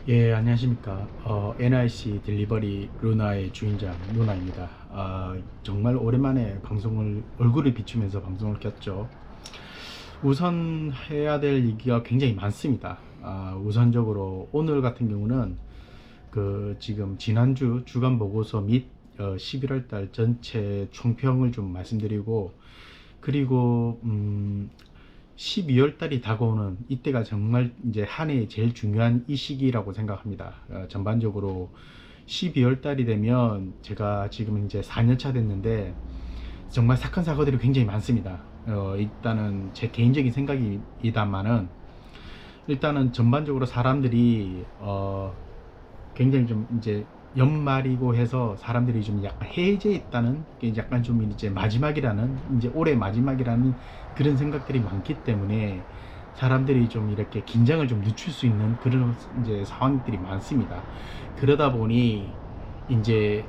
예, 안녕하십니까. NIC 딜리버리 루나의 주인장 루나입니다. 정말 오랜만에 얼굴을 비추면서 방송을 켰죠. 우선 해야 될 얘기가 굉장히 많습니다. 우선적으로 오늘 같은 경우는 지금 지난주 주간 보고서 및 11월 달 전체 총평을 좀 말씀드리고, 그리고 12월 달이 다가오는 이때가 정말 이제 한 해의 제일 중요한 이 시기라고 생각합니다. 전반적으로 12월 달이 되면 제가 지금 이제 4년차 됐는데 정말 사건 사고들이 굉장히 많습니다. 일단은 제 개인적인 생각이다만은, 일단은 전반적으로 사람들이 굉장히 좀 이제 연말이고 해서 사람들이 좀 약간 해제 있다는 게, 약간 좀 이제 마지막이라는, 이제 올해 마지막이라는 그런 생각들이 많기 때문에 사람들이 좀 이렇게 긴장을 좀 늦출 수 있는 그런 이제 상황들이 많습니다. 그러다 보니 이제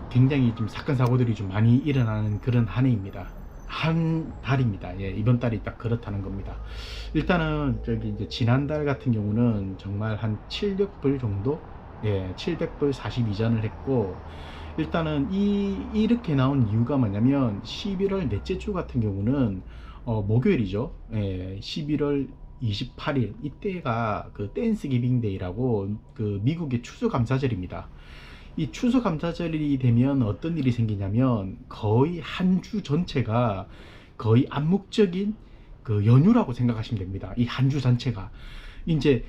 굉장히 좀 사건 사고들이 좀 많이 일어나는 그런 한 해입니다. 한 달입니다. 예, 이번 달이 딱 그렇다는 겁니다. 일단은 이제 지난달 같은 경우는 정말 한 700불 정도, 예, 700불 42전을 했고, 일단은 이렇게 나온 이유가 뭐냐면 11월 넷째 주 같은 경우는 목요일이죠. 예, 11월 28일 이때가 그 땡스기빙 데이라고 그 미국의 추수감사절입니다. 이 추수감사절이 되면 어떤 일이 생기냐면 거의 한 주 전체가 거의 암묵적인 그 연휴라고 생각하시면 됩니다. 이 한 주 전체가 이제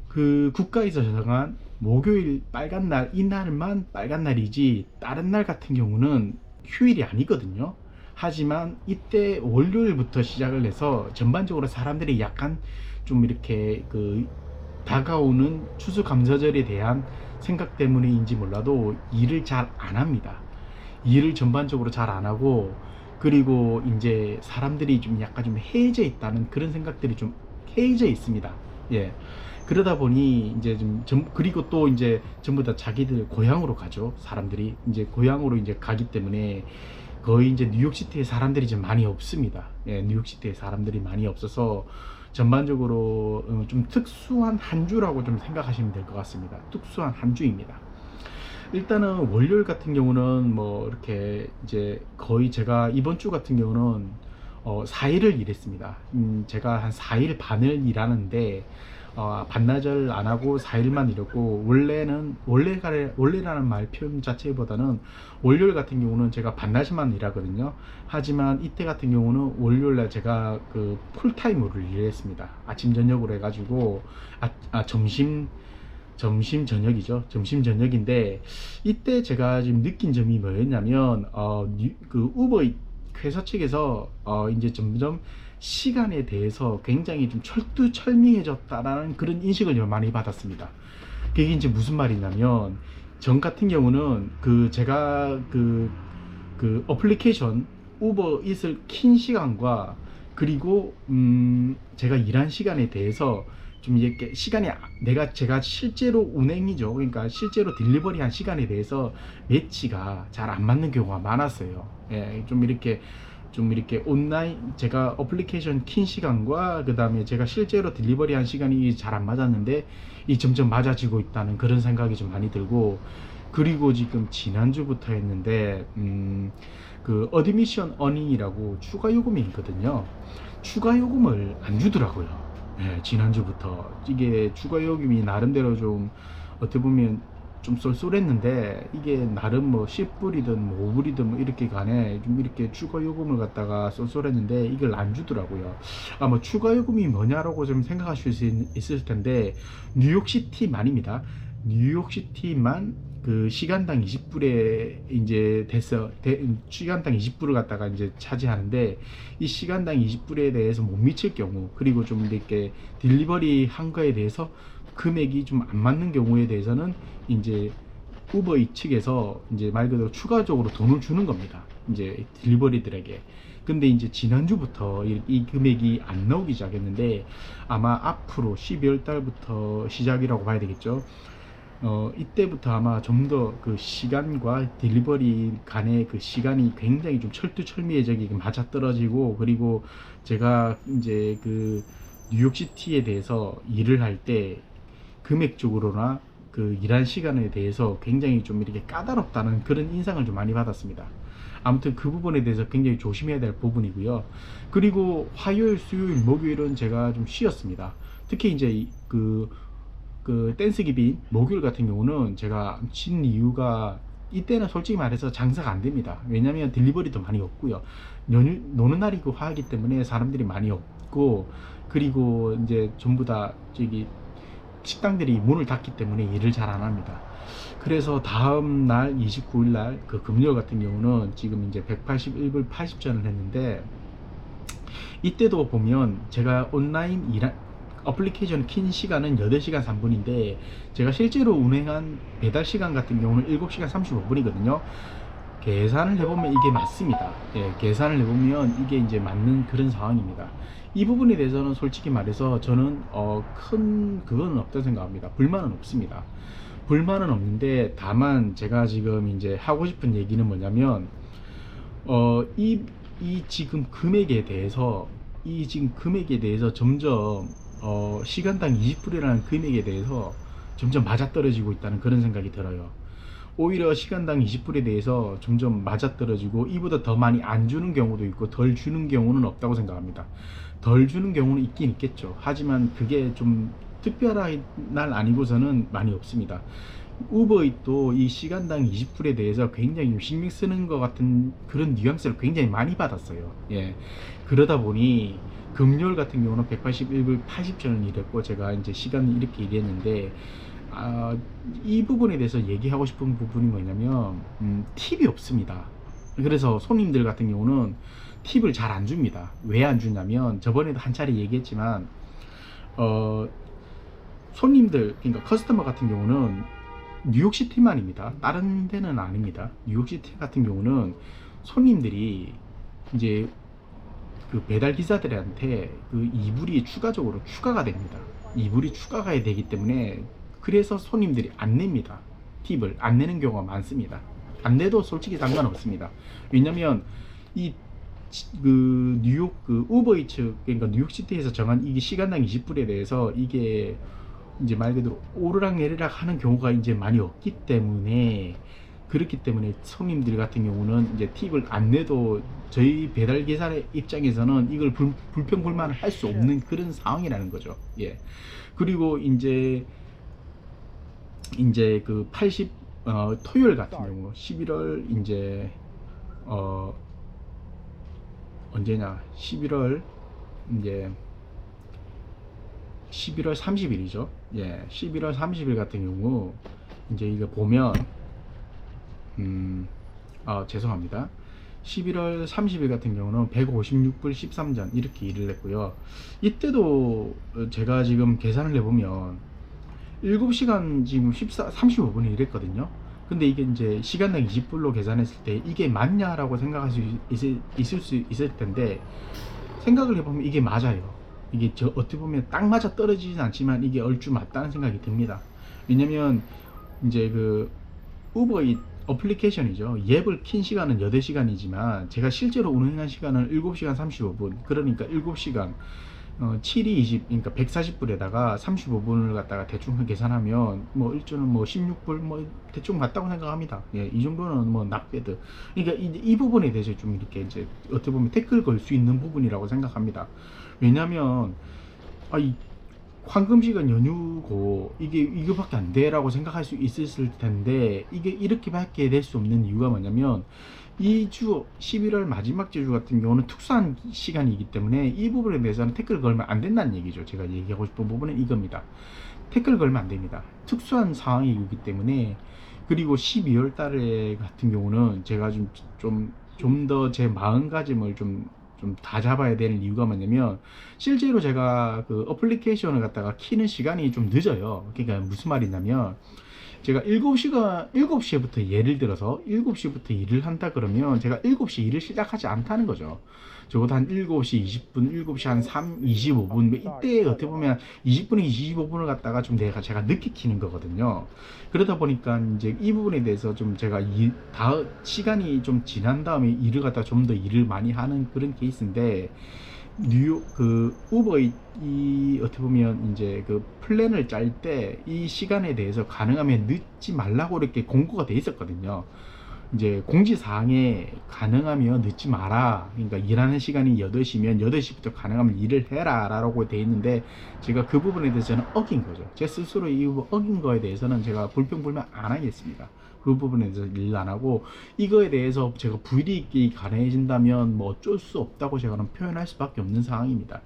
그 국가에서 정한 목요일 빨간 날, 이날만 빨간 날이지 다른 날 같은 경우는 휴일이 아니거든요. 하지만 이때 월요일부터 시작을 해서 전반적으로 사람들이 약간 좀 이렇게 다가오는 추수감사절에 대한 생각 때문인지 몰라도 일을 잘 안 합니다. 일을 전반적으로 잘 안 하고, 그리고 이제 사람들이 좀 약간 좀 해이져 있다는 그런 생각들이 좀 해이져 있습니다. 예. 그러다 보니 이제 그리고 또 이제 전부 다 자기들 고향으로 가죠. 사람들이 이제 고향으로 이제 가기 때문에 거의 이제 뉴욕시티에 사람들이 좀 많이 없습니다. 예, 뉴욕시티에 사람들이 많이 없어서 전반적으로 좀 특수한 한 주라고 좀 생각하시면 될 것 같습니다. 특수한 한 주입니다. 일단은 월요일 같은 경우는 뭐 이렇게 이제 거의 제가 이번 주 같은 경우는 4일을 일했습니다. 제가 한 4일 반을 일하는데 반나절 안 하고 4일만 일했고, 원래라는 말 표현 자체보다는 월요일 같은 경우는 제가 반나절만 일하거든요. 하지만 이때 같은 경우는 월요일날 제가 그 풀타임으로 일했습니다. 아침 저녁으로 해가지고 점심 저녁이죠. 점심 저녁인데 이때 제가 지금 느낀 점이 뭐였냐면 그 우버 회사 측에서 이제 점점 시간에 대해서 굉장히 좀 철두철미해졌다라는 그런 인식을 많이 받았습니다. 그게 이제 무슨 말이냐면, 전 같은 경우는 제가 그 어플리케이션 우버 이슬 킨 시간과, 그리고 제가 일한 시간에 대해서 좀 이렇게 제가 실제로 운행이죠. 그러니까 실제로 딜리버리 한 시간에 대해서 매치가 잘 안 맞는 경우가 많았어요. 예, 좀 이렇게 온라인 제가 어플리케이션 킨 시간과 그 다음에 제가 실제로 딜리버리 한 시간이 잘 안 맞았는데 이 점점 맞아지고 있다는 그런 생각이 좀 많이 들고, 그리고 지금 지난주부터 했는데 그 어드미션 어닝이라고 추가 요금이 있거든요. 추가 요금을 안 주더라고요. 네, 지난주부터 이게 추가 요금이 나름대로 좀 어떻게 보면 좀 쏠쏠했는데, 이게 나름 뭐 10불이든 뭐 5불이든 뭐 이렇게 간에 좀 이렇게 추가 요금을 갖다가 쏠쏠했는데 이걸 안 주더라고요. 뭐 추가 요금이 뭐냐라고 좀 생각하실 수 있을 텐데, 뉴욕시티만입니다. 뉴욕시티만 그 시간당 20불에 이제 시간당 20불을 갖다가 이제 차지하는데, 이 시간당 20불에 대해서 못 미칠 경우, 그리고 좀 이렇게 딜리버리 한 거에 대해서 금액이 좀 안 맞는 경우에 대해서는 이제 우버 이 측에서 이제 말 그대로 추가적으로 돈을 주는 겁니다. 이제 딜리버리들에게. 근데 이제 지난주부터 이 금액이 안 나오기 시작했는데, 아마 앞으로 12월 달부터 시작이라고 봐야 되겠죠. 이때부터 아마 좀 더 그 시간과 딜리버리 간의 그 시간이 굉장히 좀 철두철미해지게 맞아떨어지고, 그리고 제가 이제 그 뉴욕시티에 대해서 일을 할 때 금액적으로나 그 일한 시간에 대해서 굉장히 좀 이렇게 까다롭다는 그런 인상을 좀 많이 받았습니다. 아무튼 그 부분에 대해서 굉장히 조심해야 될 부분이고요. 그리고 화요일, 수요일, 목요일은 제가 좀 쉬었습니다. 특히 이제 그 댄스기빈 목요일 같은 경우는 제가 쉰 이유가, 이때는 솔직히 말해서 장사가 안 됩니다. 왜냐면 딜리버리도 많이 없고요. 노는 날이고 하기 때문에 사람들이 많이 없고, 그리고 이제 전부 다 저기 식당들이 문을 닫기 때문에 일을 잘 안 합니다. 그래서 다음 날 29일 날 그 금요일 같은 경우는 지금 이제 181불 80전을 했는데, 이때도 보면 제가 온라인 어플리케이션 킨 시간은 8시간 3분인데 제가 실제로 운행한 배달 시간 같은 경우는 7시간 35분이거든요. 계산을 해보면 이게 맞습니다. 예, 계산을 해보면 이게 이제 맞는 그런 상황입니다. 이 부분에 대해서는 솔직히 말해서 저는 큰 그거는 없다고 생각합니다. 불만은 없습니다. 불만은 없는데, 다만 제가 지금 이제 하고 싶은 얘기는 뭐냐면, 이 지금 금액에 대해서 점점 시간당 20불이라는 금액에 대해서 점점 맞아떨어지고 있다는 그런 생각이 들어요. 오히려 시간당 20불에 대해서 점점 맞아떨어지고, 이보다 더 많이 안 주는 경우도 있고 덜 주는 경우는 없다고 생각합니다. 덜 주는 경우는 있긴 있겠죠. 하지만 그게 좀 특별한 날 아니고서는 많이 없습니다. 우버잇도 이 시간당 20불에 대해서 굉장히 좀 신경 쓰는 것 같은 그런 뉘앙스를 굉장히 많이 받았어요. 예. 그러다 보니 금요일 같은 경우는 181불 80전을 일했고, 제가 이제 시간을 이렇게 일했는데, 이 부분에 대해서 얘기하고 싶은 부분이 뭐냐면, 팁이 없습니다. 그래서 손님들 같은 경우는 팁을 잘 안 줍니다. 왜 안 주냐면, 저번에도 한 차례 얘기했지만, 손님들, 그러니까 커스터머 같은 경우는 뉴욕시티만입니다. 다른 데는 아닙니다. 뉴욕시티 같은 경우는 손님들이 이제 그 배달 기사들한테 그 이불이 추가적으로 추가가 됩니다. 이불이 추가가 되기 때문에, 그래서 손님들이 안 냅니다. 팁을 안 내는 경우가 많습니다. 안 내도 솔직히 상관없습니다. 왜냐면 그 뉴욕 그 우버이츠, 그러니까 뉴욕시티에서 정한 이게 시간당 20불에 대해서 이게 이제 말 그대로 오르락내리락 하는 경우가 이제 많이 없기 때문에, 그렇기 때문에 손님들 같은 경우는 이제 팁을 안 내도 저희 배달 기사의 입장에서는 이걸 불평불만을 할 수 없는 그런 상황이라는 거죠. 예. 그리고 이제 그 토요일 같은 경우 11월 이제 언제냐, 11월 30일이죠. 예, 11월 30일 같은 경우 이제 이거 보면 죄송합니다. 11월 30일 같은 경우는 156불 13전 이렇게 일을 했고요. 이때도 제가 지금 계산을 해보면 7시간 지금 35분을 일했거든요. 근데 이게 이제 시간당 20불로 계산했을 때 이게 맞냐라고 생각할 수 있을 수 있을 텐데, 생각을 해보면 이게 맞아요. 이게 어떻게 보면 딱 맞아 떨어지진 않지만 이게 얼추 맞다는 생각이 듭니다. 왜냐면 이제 그 우버이 어플리케이션이죠. 앱을 킨 시간은 8시간이지만 제가 실제로 운행한 시간은 7시간 35분. 그러니까 7시간 7이 20, 그러니까 140불에다가 35분을 갖다가 대충 계산하면 뭐 일주는 뭐 16불 뭐 대충 맞다고 생각합니다. 예, 이 정도는 뭐 납배드. 그러니까 이 부분에 대해서 좀 이렇게 이제 어떻게 보면 태클 걸 수 있는 부분이라고 생각합니다. 왜냐면 이 황금시간 연휴고 이게 이거밖에 안 돼라고 생각할 수 있었을 텐데, 이게 이렇게밖에 될 수 없는 이유가 뭐냐면, 이 주 11월 마지막 주 같은 경우는 특수한 시간이기 때문에 이 부분에 대해서는 태클 걸면 안 된다는 얘기죠. 제가 얘기하고 싶은 부분은 이겁니다. 태클 걸면 안 됩니다. 특수한 상황이기 때문에. 그리고 12월 달에 같은 경우는 제가 좀 더 제 마음가짐을 좀 다 잡아야 되는 이유가 뭐냐면, 실제로 제가 그 어플리케이션을 갖다가 키는 시간이 좀 늦어요. 그러니까 무슨 말이냐면, 제가 7시부터 예를 들어서 7시부터 일을 한다 그러면 제가 7시 일을 시작하지 않다는 거죠. 적어도 한 7시 20분, 7시 한 25분, 이때 어떻게 보면 20분에 25분을 갖다가 좀 제가 늦게 키는 거거든요. 그러다 보니까 이제 이 부분에 대해서 좀 제가 시간이 좀 지난 다음에 일을 갖다가 좀 더 일을 많이 하는 그런 케이스인데, 뉴욕 그 우버 이 어떻게 보면 이제 그 플랜을 짤 때 이 시간에 대해서 가능하면 늦지 말라고 이렇게 공고가 돼 있었거든요. 이제 공지사항에 가능하면 늦지 마라. 그러니까 일하는 시간이 8시면 8시부터 가능하면 일을 해라 라고 돼 있는데, 제가 그 부분에 대해서는 어긴 거죠. 제 스스로 이 어긴 거에 대해서는 제가 불평불만 안 하겠습니다. 그 부분에 대해서 일 안 하고, 이거에 대해서 제가 불이익이 가능해진다면 뭐 어쩔 수 없다고 제가는 표현할 수밖에 없는 상황입니다.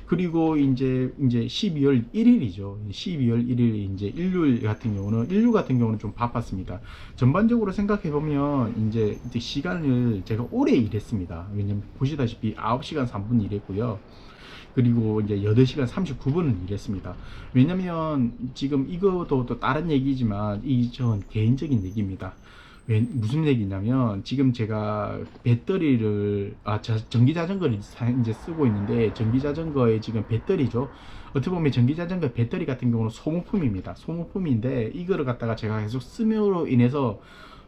그리고 이제 12월 1일이죠. 12월 1일 이제 일요일 같은 경우는 좀 바빴습니다. 전반적으로 생각해 보면 이제 시간을 제가 오래 일했습니다. 왜냐면 보시다시피 9시간 3분 일했고요. 그리고 이제 8시간 39분을 일했습니다. 왜냐면 지금 이것도 또 다른 얘기지만 이 전 개인적인 얘기입니다. 무슨 얘기냐면, 지금 제가 배터리를 전기자전거를 이제 쓰고 있는데, 전기자전거의 지금 배터리죠. 어떻게 보면 전기자전거 배터리 같은 경우는 소모품입니다. 소모품인데 이거를 갖다가 제가 계속 쓰므로 인해서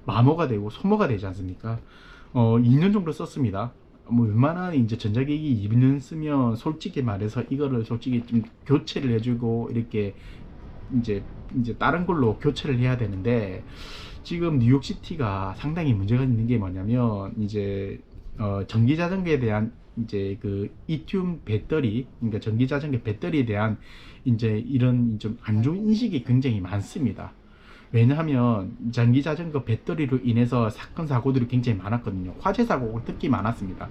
마모가 되고 소모가 되지 않습니까? 2년 정도 썼습니다. 뭐 웬만한 이제 전자기기 2년 쓰면 솔직히 말해서 이거를 솔직히 좀 교체를 해주고 이렇게 이제 다른 걸로 교체를 해야 되는데, 지금 뉴욕시티가 상당히 문제가 있는 게 뭐냐면, 이제 전기 자전거에 대한 이제 그 리튬 배터리, 그러니까 전기 자전거 배터리에 대한 이제 이런 좀 안 좋은 인식이 굉장히 많습니다. 왜냐하면 전기 자전거 배터리로 인해서 사건 사고들이 굉장히 많았거든요. 화재 사고가 특히 많았습니다.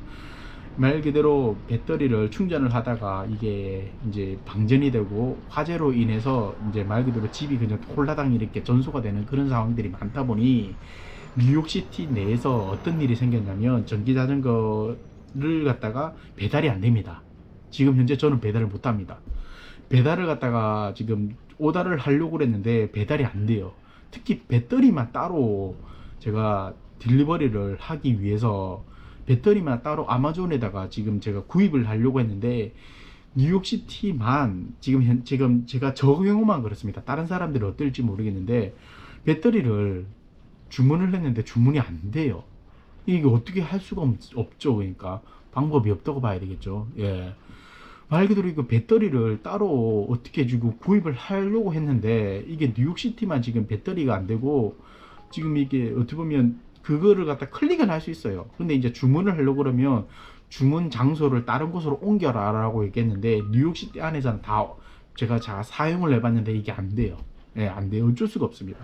말 그대로 배터리를 충전을 하다가 이게 이제 방전이 되고 화재로 인해서 이제 말 그대로 집이 그냥 홀라당 이렇게 전소가 되는 그런 상황들이 많다 보니, 뉴욕시티 내에서 어떤 일이 생겼냐면 전기 자전거를 갖다가 배달이 안 됩니다. 지금 현재 저는 배달을 못 합니다. 배달을 갖다가 지금 오다를 하려고 그랬는데 배달이 안 돼요. 특히 배터리만 따로 제가 딜리버리를 하기 위해서 배터리만 따로 아마존에다가 지금 제가 구입을 하려고 했는데, 뉴욕시티만 지금 제가 저 경우만 그렇습니다. 다른 사람들은 어떨지 모르겠는데 배터리를 주문을 했는데 주문이 안 돼요. 이게 어떻게 할 수가 없죠. 그러니까 방법이 없다고 봐야 되겠죠. 예. 말 그대로 이거 배터리를 따로 어떻게 주고 구입을 하려고 했는데, 이게 뉴욕시티만 지금 배터리가 안 되고, 지금 이게 어떻게 보면 그거를 갖다 클릭은 할 수 있어요. 근데 이제 주문을 하려고 그러면 주문 장소를 다른 곳으로 옮겨라 라고 얘기했는데, 뉴욕시티 안에서는 다 제가 사용을 해봤는데 이게 안 돼요. 예, 안 돼요. 어쩔 수가 없습니다.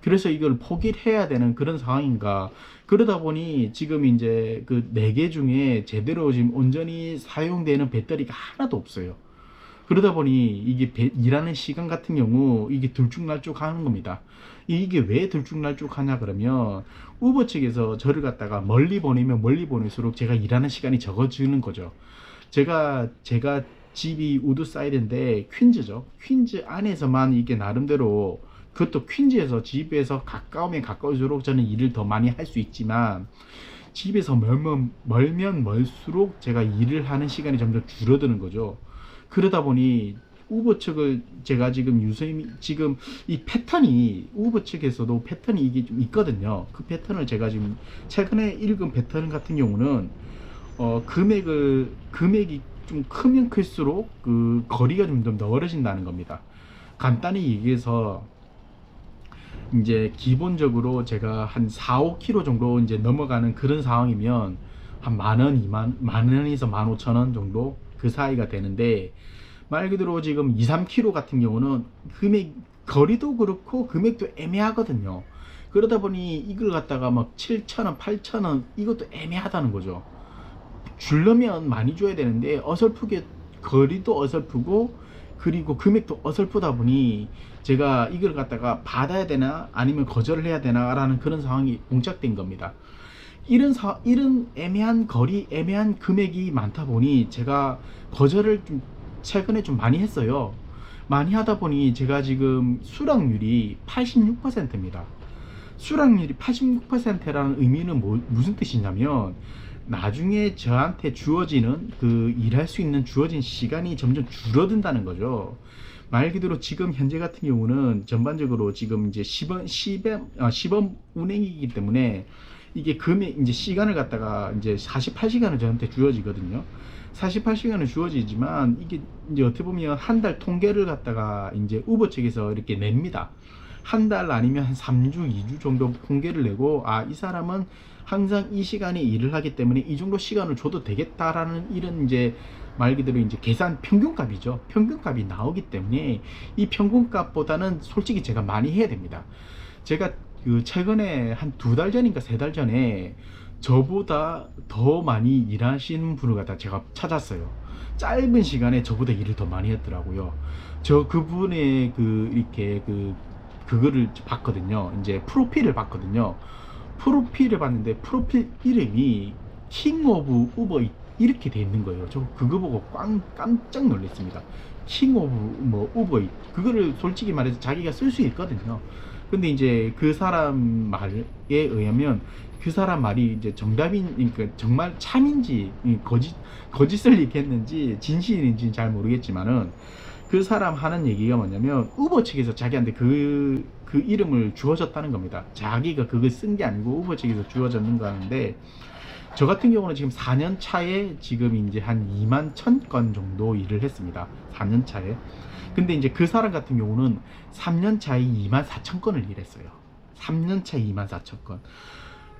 그래서 이걸 포기를 해야 되는 그런 상황인가. 그러다 보니 지금 이제 그 4개 중에 제대로 지금 온전히 사용되는 배터리가 하나도 없어요. 그러다 보니 이게 일하는 시간 같은 경우 이게 들쭉날쭉 하는 겁니다. 이게 왜 들쭉날쭉 하냐 그러면, 우버 측에서 저를 갖다가 멀리 보내면 멀리 보낼수록 제가 일하는 시간이 적어지는 거죠. 제가 집이 우드사이드인데 퀸즈죠. 퀸즈 안에서만 이게 나름대로, 그것도 퀸즈에서 집에서 가까우면 가까울수록 저는 일을 더 많이 할 수 있지만, 집에서 멀면 멀수록 제가 일을 하는 시간이 점점 줄어드는 거죠. 그러다 보니 우버 측을 제가 지금 유선이 지금 이 패턴이 우버 측에서도 패턴이 이게 좀 있거든요. 그 패턴을 제가 지금 최근에 읽은 패턴 같은 경우는 금액이 좀 크면 클수록 그 거리가 좀 더 멀어진다는 겁니다. 간단히 얘기해서 이제 기본적으로 제가 한 4, 5km 정도 이제 넘어가는 그런 상황이면 한 만원, 만원에서 15,000원 정도 그 사이가 되는데, 말 그대로 지금 2, 3km 같은 경우는 거리도 그렇고 금액도 애매하거든요. 그러다 보니 이걸 갖다가 막 7,000원, 8,000원 이것도 애매하다는 거죠. 주려면 많이 줘야 되는데 어설프게 거리도 어설프고 그리고 금액도 어설프다 보니, 제가 이걸 갖다가 받아야 되나 아니면 거절을 해야 되나 라는 그런 상황이 봉착된 겁니다. 이런 애매한 거리, 애매한 금액이 많다 보니 제가 거절을 좀 최근에 좀 많이 했어요. 많이 하다 보니 제가 지금 수락률이 86%입니다. 수락률이 86%라는 의미는 무슨 뜻이냐면, 나중에 저한테 주어지는 그 일할 수 있는 주어진 시간이 점점 줄어든다는 거죠. 말 그대로 지금 현재 같은 경우는 전반적으로 지금 이제 시범 운행이기 때문에 이게 금액 이제 시간을 갖다가 이제 48시간을 저한테 주어지거든요. 48시간은 주어지지만 이게 이제 어떻게 보면 한 달 통계를 갖다가 이제 우버 측에서 이렇게 냅니다. 한 달 아니면 한 3주, 2주 정도 통계를 내고, 아, 이 사람은 항상 이 시간에 일을 하기 때문에 이 정도 시간을 줘도 되겠다라는 이런 이제 말 그대로 이제 계산 평균값이죠. 평균값이 나오기 때문에 이 평균값보다는 솔직히 제가 많이 해야 됩니다. 제가 그 최근에 한 2달 전인가 3달 전에 저보다 더 많이 일하시는 분을 갖다 제가 찾았어요. 짧은 시간에 저보다 일을 더 많이 했더라고요. 저 그분의 이렇게 그거를 봤거든요. 이제 프로필을 봤거든요. 프로필을 봤는데 프로필 이름이 킹 오브 우버 이렇게 돼 있는 거예요. 저 그거 보고 깜짝 놀랐습니다. 킹 오브 뭐 우버 그거를 솔직히 말해서 자기가 쓸 수 있거든요. 근데 이제 그 사람 말에 의하면 그 사람 말이 이제 정답인, 그러니까 정말 참인지 거짓을 얘기했는지 진실인지는 잘 모르겠지만은, 그 사람 하는 얘기가 뭐냐면 우버 측에서 자기한테 그 이름을 주어졌다는 겁니다. 자기가 그걸 쓴 게 아니고 우버 측에서 주어졌는 거 하는데, 저 같은 경우는 지금 4년 차에 지금 이제 한 2만 1000건 정도 일을 했습니다. 4년 차에. 근데 이제 그 사람 같은 경우는 3년 차에 2만 4천 건을 일했어요. 3년 차에 2만 4천 건.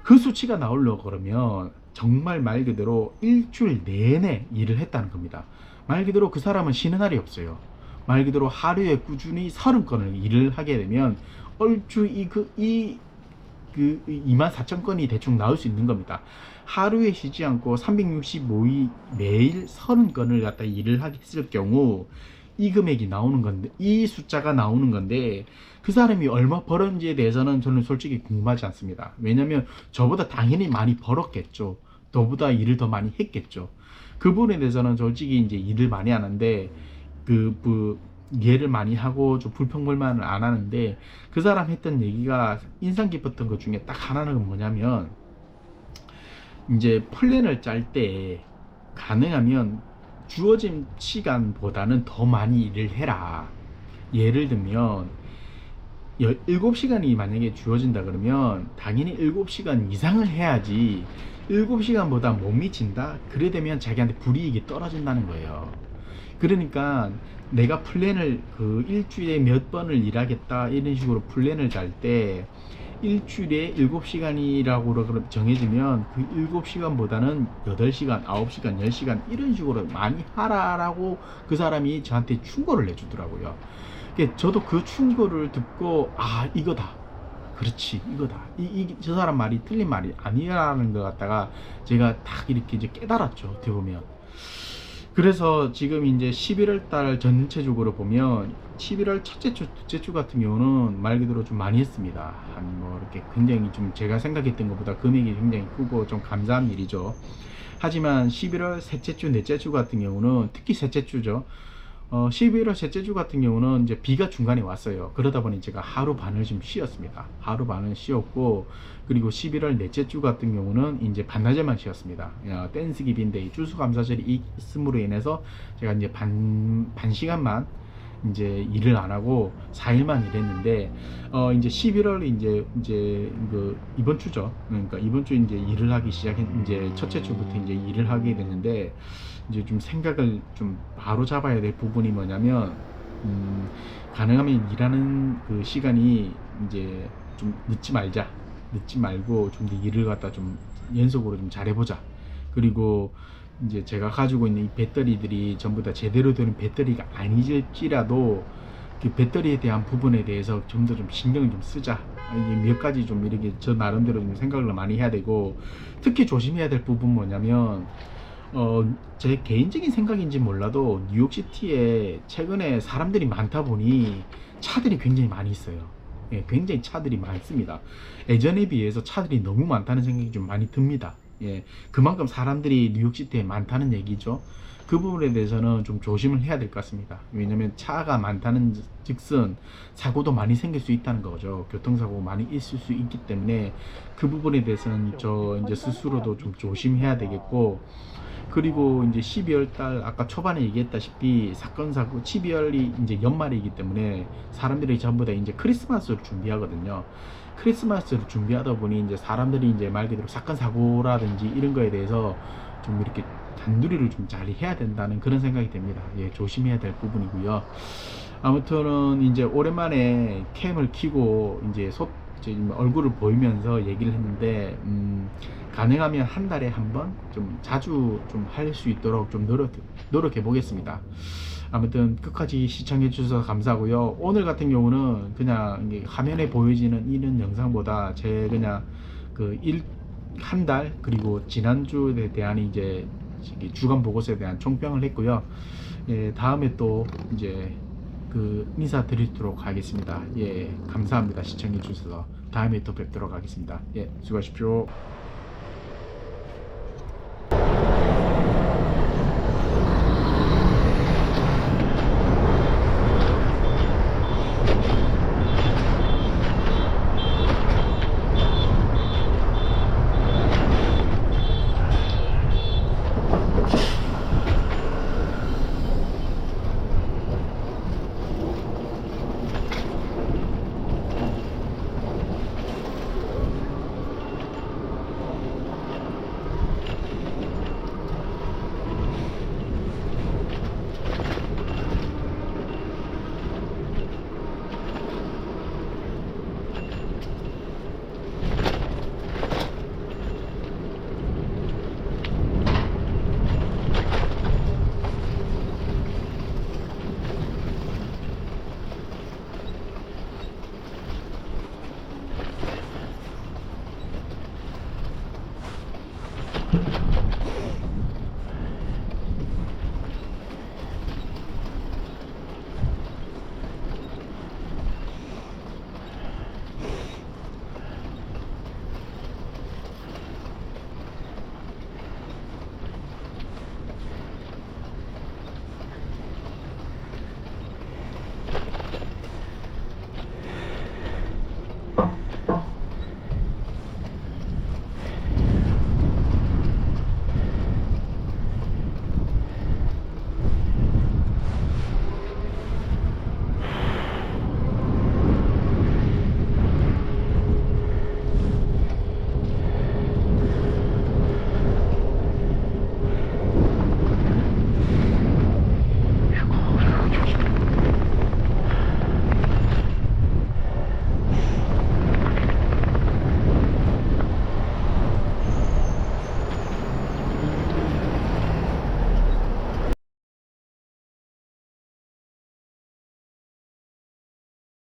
그 수치가 나오려고 그러면 정말 말 그대로 일주일 내내 일을 했다는 겁니다. 말 그대로 그 사람은 쉬는 날이 없어요. 말 그대로 하루에 꾸준히 30건을 일을 하게 되면 얼추 2만 4천 건이 대충 나올 수 있는 겁니다. 하루에 쉬지 않고 365일 매일 30건을 갖다 일을 했을 경우 이 금액이 나오는 건데, 이 숫자가 나오는 건데, 그 사람이 얼마 벌었는지에 대해서는 저는 솔직히 궁금하지 않습니다. 왜냐면 저보다 당연히 많이 벌었겠죠. 저보다 일을 더 많이 했겠죠. 그 부분에 대해서는 솔직히 이제 일을 많이 하는데 이해를 많이 하고 좀 불평불만을 안 하는데, 그 사람 했던 얘기가 인상 깊었던 것 중에 딱 하나는 뭐냐면, 이제 플랜을 짤 때 가능하면 주어진 시간보다는 더 많이 일을 해라. 예를 들면 7시간이 만약에 주어진다 그러면 당연히 7시간 이상을 해야지, 7시간보다 못 미친다? 그래 되면 자기한테 불이익이 떨어진다는 거예요. 그러니까 내가 플랜을 일주일에 몇 번을 일하겠다 이런 식으로 플랜을 짤 때 일주일에 7시간이라고 정해지면 그 7시간보다는 8시간, 9시간, 10시간 이런 식으로 많이 하라라고 그 사람이 저한테 충고를 해주더라고요. 저도 그 충고를 듣고, 아, 이거다. 그렇지, 이거다. 저 사람 말이 틀린 말이 아니라는 것 같다가 제가 딱 이렇게 이제 깨달았죠. 어떻게 보면. 그래서 지금 이제 11월 달 전체적으로 보면 11월 첫째 주, 둘째 주 같은 경우는 말 그대로 좀 많이 했습니다. 한 뭐 이렇게 굉장히 좀 제가 생각했던 것보다 금액이 굉장히 크고 좀 감사한 일이죠. 하지만 11월 셋째 주, 넷째 주 같은 경우는, 특히 셋째 주죠. 11월 셋째 주 같은 경우는 이제 비가 중간에 왔어요. 그러다 보니 제가 하루 반을 좀 쉬었습니다. 하루 반을 쉬었고, 그리고 11월 넷째 주 같은 경우는 이제 반나절만 쉬었습니다. 땡스기빙데이 추수감사절이 있음으로 인해서 제가 이제 반 시간만 이제 일을 안 하고 4일만 일했는데, 이제 11월 이제 이번 주죠. 그러니까 이번 주 이제 일을 하기 이제 첫째 주부터 이제 일을 하게 됐는데, 이제 좀 생각을 좀 바로 잡아야 될 부분이 뭐냐면, 가능하면 일하는 그 시간이 이제 좀 늦지 말고 좀 더 일을 갖다 좀 연속으로 좀 잘해보자. 그리고 이제 제가 가지고 있는 이 배터리들이 전부 다 제대로 되는 배터리가 아니질지라도 그 배터리에 대한 부분에 대해서 좀 더 좀 신경을 좀 쓰자. 몇 가지 좀 이렇게 저 나름대로 좀 생각을 많이 해야 되고, 특히 조심해야 될 부분 뭐냐면, 제 개인적인 생각인지 몰라도 뉴욕시티에 최근에 사람들이 많다 보니 차들이 굉장히 많이 있어요. 예, 굉장히 차들이 많습니다. 예전에 비해서 차들이 너무 많다는 생각이 좀 많이 듭니다. 예, 그만큼 사람들이 뉴욕시티에 많다는 얘기죠. 그 부분에 대해서는 좀 조심을 해야 될 것 같습니다. 왜냐면 차가 많다는 즉슨 사고도 많이 생길 수 있다는 거죠. 교통사고 많이 있을 수 있기 때문에 그 부분에 대해서는 저 이제 스스로도 좀 조심해야 되겠고, 그리고 이제 12월 달 아까 초반에 얘기했다시피 사건 사고 12월이 이제 연말이기 때문에 사람들이 전부 다 이제 크리스마스를 준비하거든요. 크리스마스를 준비하다 보니 이제 사람들이 이제 말 그대로 사건 사고라든지 이런 거에 대해서 좀 이렇게 단두리를 좀 잘 해야 된다는 그런 생각이 듭니다. 예, 조심해야 될 부분이고요. 아무튼 이제 오랜만에 캠을 켜고 이제 얼굴을 보이면서 얘기를 했는데, 가능하면 한 달에 한 번 좀 자주 좀 할 수 있도록 좀 노력해 보겠습니다. 아무튼 끝까지 시청해 주셔서 감사하고요. 오늘 같은 경우는 그냥 이게 화면에 보여지는 이런 영상보다 제 그냥 그 한 달 그리고 지난주에 대한 이제 주간 보고서에 대한 총평을 했고요. 예, 다음에 또 이제 그 인사드리도록 하겠습니다. 예, 감사합니다. 시청해 주셔서 다음에 또 뵙도록 하겠습니다. 예, 수고하십시오.